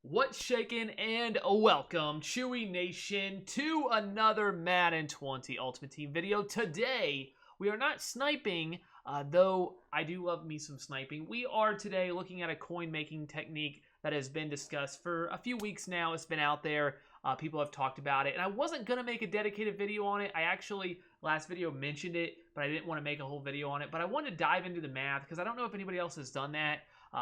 What's shaking and welcome, Chewy Nation, to another Madden 20 Ultimate Team video. Today, we are not sniping, though I do love me some sniping. We are today looking at a coin-making technique that has been discussed for a few weeks now. It's been out there. People have talked about it, and I wasn't going to make a dedicated video on it. I actually, last video, mentioned it, but I didn't want to make a whole video on it. But I wanted to dive into the math, because I don't know if anybody else has done that.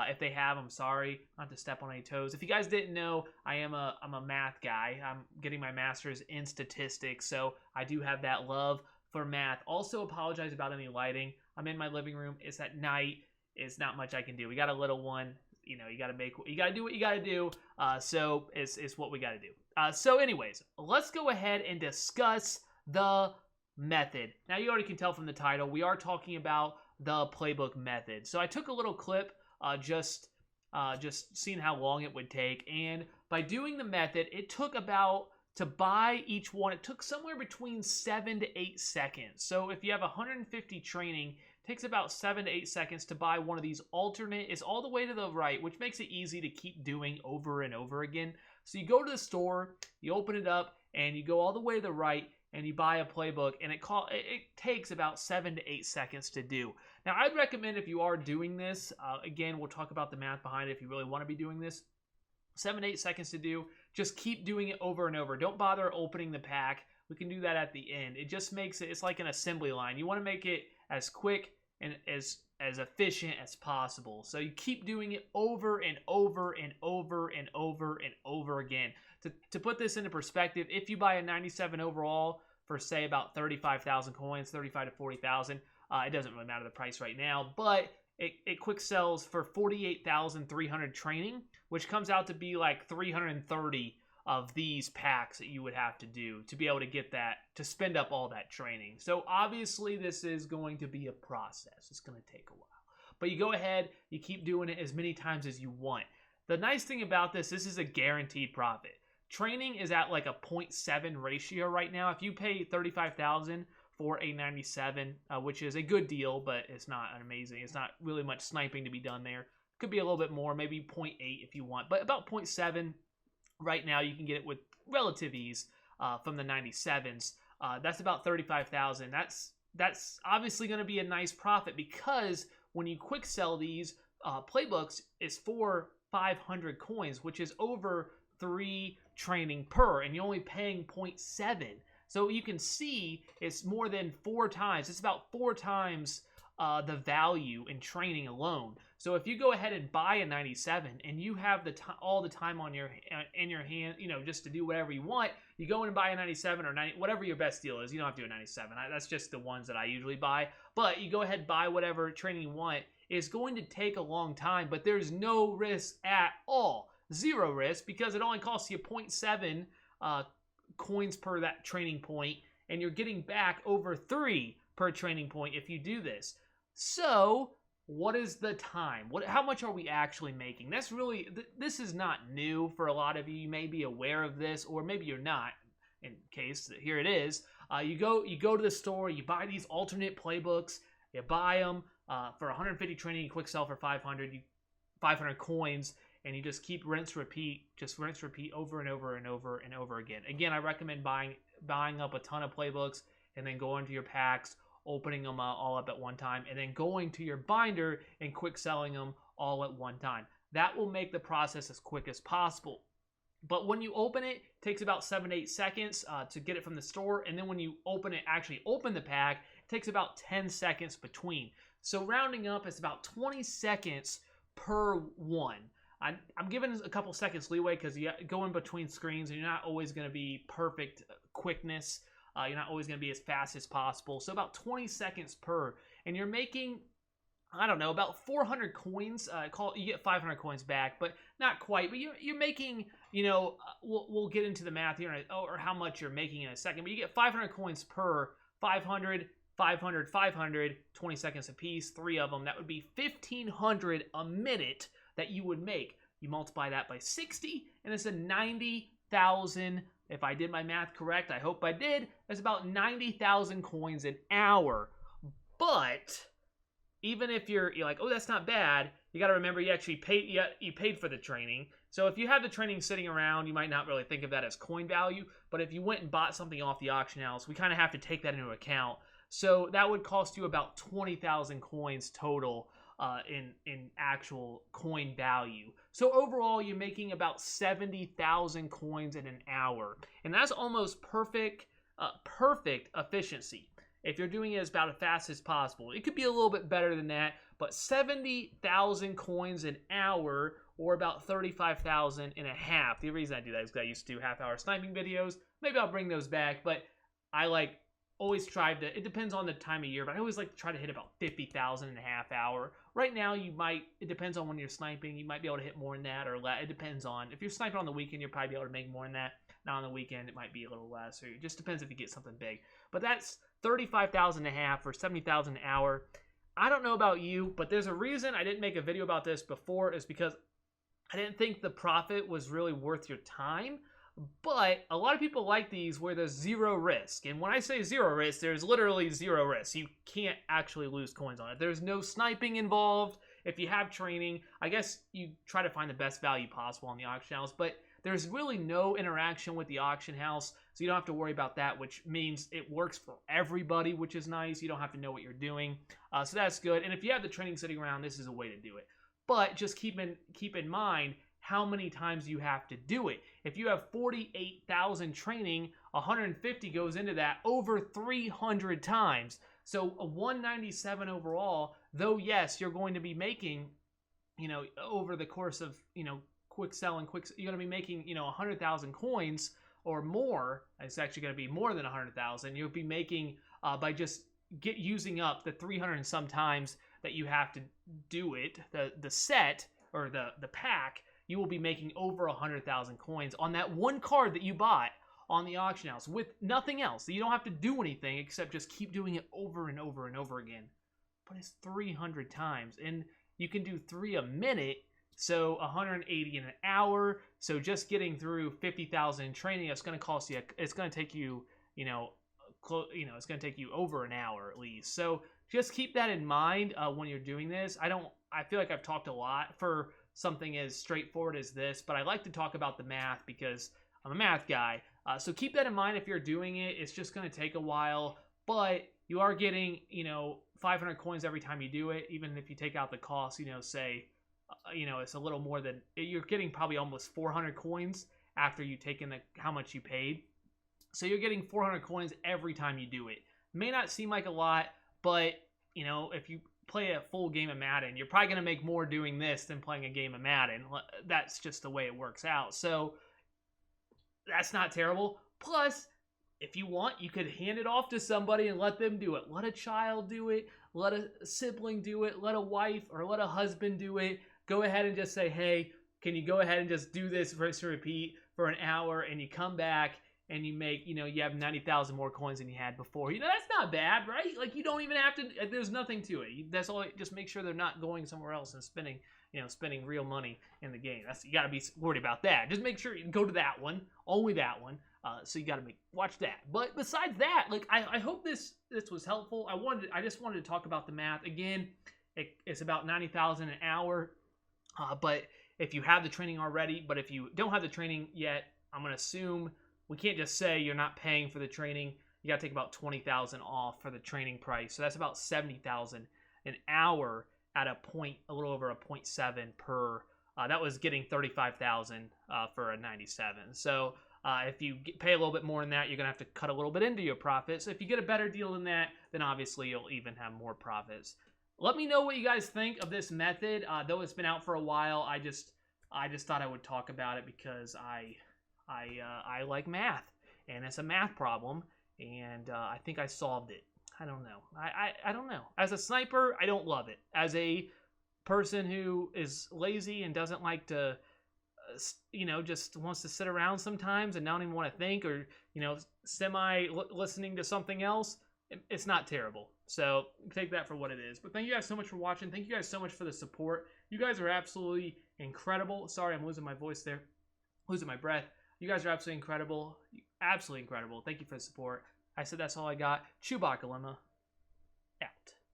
If they have, I'm sorry, not to step on any toes. If you guys didn't know, I'm a math guy. I'm getting my master's in statistics, so I do have that love for math. Also, apologize about any lighting. I'm in my living room. It's at night. It's not much I can do. We got a little one. You know, you got to do what you got to do. So it's what we got to do. So anyways, let's go ahead and discuss the method. Now, you already can tell from the title, we are talking about the playbook method. So I took a little clip, just seeing how long it would take, and by doing the method, it took about, to buy each one, it took somewhere between 7 to 8 seconds. So if you have 150 training, it takes about 7 to 8 seconds to buy one of these. Alternate is all the way to the right, which makes it easy to keep doing over and over again. So you go to the store, you open it up, and you go all the way to the right, and you buy a playbook, and it takes about 7 to 8 seconds to do. Now, I'd recommend, if you are doing this, again, we'll talk about the math behind it if you really want to be doing this, 7 to 8 seconds to do. Just keep doing it over and over. Don't bother opening the pack. We can do that at the end. It just makes it, it's like an assembly line. You want to make it as quick and as efficient as possible. So you keep doing it over and over and over and over and over again. To put this into perspective, if you buy a 97 overall for, say, about 35,000 coins, 35 to 40,000, it doesn't really matter the price right now, but it quick sells for 48,300 training, which comes out to be like 330 of these packs that you would have to do to be able to get that, to spend up all that training. So obviously this is going to be a process. It's going to take a while. But you go ahead, you keep doing it as many times as you want. The nice thing about this is a guaranteed profit. Training is at like a 0.7 ratio right now. If you pay 35,000 for a 97, which is a good deal, but it's not an amazing. It's not really much sniping to be done there. Could be a little bit more, maybe 0.8 if you want, but about 0.7 right now you can get it with relative ease from the 97s. That's about 35,000. That's obviously going to be a nice profit, because when you quick sell these playbooks, it's for 500 coins, which is over 3 training per, and you're only paying 0.7. So you can see it's more than 4 times. It's about 4 times the value in training alone. So if you go ahead and buy a 97 and you have all the time on in your hand, you know, just to do whatever you want, you go in and buy a 97 or 90, whatever your best deal is. You don't have to do a 97. That's just the ones that I usually buy. But you go ahead and buy whatever training you want. It's going to take a long time, but there's no risk at all. 0 risk, because it only costs you 0.7 coins per that training point, and you're getting back over 3 per training point if you do this. So what is the time? How much are we actually making? That's really, this is not new for a lot of you. You may be aware of this, or maybe you're not. In case, here it is. You go to the store, you buy these alternate playbooks, you buy them for 150 training, you quick sell for 500 coins, and you just keep rinse repeat over and over and over and over again. Again, I recommend buying up a ton of playbooks and then going to your packs, opening them all up at one time, and then going to your binder and quick selling them all at one time. That will make the process as quick as possible. But when you open it, it takes about 7 to 8 seconds to get it from the store, and then when you actually open the pack, it takes about 10 seconds between. So rounding up, it's about 20 seconds per one. I'm giving a couple seconds leeway because you go in between screens and you're not always going to be perfect quickness. You're not always going to be as fast as possible. So about 20 seconds per. And you're making, I don't know, about 400 coins. You get 500 coins back, but not quite. But you're making, you know, we'll get into the math here or how much you're making in a second. But you get 500 coins per, 500, 500, 500, 20 seconds a piece, 3 of them. That would be 1,500 a minute that you would make. You multiply that by 60, and it's a 90,000. If I did my math correct, I hope I did. That's about 90,000 coins an hour. But even if you're like, oh, that's not bad, you got to remember you actually paid. You paid for the training. So if you have the training sitting around, you might not really think of that as coin value, but if you went and bought something off the auction house, we kind of have to take that into account. So that would cost you about 20,000 coins total in actual coin value. So overall, you're making about 70,000 coins in an hour, and that's almost perfect efficiency. If you're doing it as about as fast as possible, it could be a little bit better than that, but 70,000 coins an hour, or about 35,000 and a half. The reason I do that is because I used to do half-hour sniping videos. Maybe I'll bring those back, but I always try to, it depends on the time of year, but I always like to try to hit about 50,000 in a half hour. Right now, it depends on when you're sniping, you might be able to hit more than that or less. It depends on, if you're sniping on the weekend, you'll probably be able to make more than that. Not on the weekend, it might be a little less, or it just depends if you get something big. But that's 35,000 and a half or 70,000 an hour. I don't know about you, but there's a reason I didn't make a video about this before, is because I didn't think the profit was really worth your time. But a lot of people like these where there's zero risk. And when I say zero risk, there's literally zero risk. You can't actually lose coins on it. There's no sniping involved. If you have training, I guess you try to find the best value possible on the auction house. But there's really no interaction with the auction house, so you don't have to worry about that, which means it works for everybody, which is nice. You don't have to know what you're doing. So that's good. And if you have the training sitting around, this is a way to do it. But just keep in mind how many times you have to do it. If you have 48,000 training, 150 goes into that, over 300 times. So a 197 overall, though yes, you're going to be making, over the course of, quick selling, you're going to be making, 100,000 coins or more. It's actually going to be more than 100,000. You'll be making by just using up the 300 and some times that you have to do it, the set or the pack. You will be making over 100,000 coins on that one card that you bought on the auction house with nothing else. You don't have to do anything except just keep doing it over and over and over again. But it's 300 times, and you can do 3 a minute, so 180 in an hour. So just getting through 50,000 in training, it's going to cost you. It's going to take you, it's going to take you over an hour at least. So just keep that in mind when you're doing this. I feel like I've talked a lot for something as straightforward as this, but I like to talk about the math because I'm a math guy. So keep that in mind if you're doing it. It's just going to take a while, but you are getting, 500 coins every time you do it. Even if you take out the cost, say, it's a little more than, you're getting probably almost 400 coins after you take in how much you paid. So you're getting 400 coins every time you do it. May not seem like a lot, but, if you play a full game of Madden, you're probably going to make more doing this than playing a game of Madden. That's just the way it works out. So that's not terrible. Plus, if you want, you could hand it off to somebody and let them do it. Let a child do it. Let a sibling do it. Let a wife or let a husband do it. Go ahead and just say, hey, can you go ahead and just do this rinse and repeat for an hour, and you come back and you make, you have 90,000 more coins than you had before. That's not bad, right? Like, you don't even have to, there's nothing to it. That's all, just make sure they're not going somewhere else and spending real money in the game. You got to be worried about that. Just make sure you go to that one, only that one. So you got to watch that. But besides that, I hope this was helpful. I just wanted to talk about the math. Again, it's about 90,000 an hour. But if you have the training already, but if you don't have the training yet, I'm going to assume we can't just say you're not paying for the training. You got to take about 20,000 off for the training price. So that's about 70,000 an hour at a little over a 0.7 per. That was getting 35,000 for a 97. So if you pay a little bit more than that, you're going to have to cut a little bit into your profits. So if you get a better deal than that, then obviously you'll even have more profits. Let me know what you guys think of this method. Though it's been out for a while, I just thought I would talk about it because I like math, and it's a math problem, and I think I solved it. I don't know. I don't know. As a sniper, I don't love it. As a person who is lazy and doesn't like to, just wants to sit around sometimes and not even want to think, or, listening to something else, it's not terrible. So take that for what it is. But thank you guys so much for watching. Thank you guys so much for the support. You guys are absolutely incredible. Sorry, I'm losing my voice there. Losing my breath. You guys are absolutely incredible. Absolutely incredible. Thank you for the support. I said that's all I got. ChewbaccaLemma.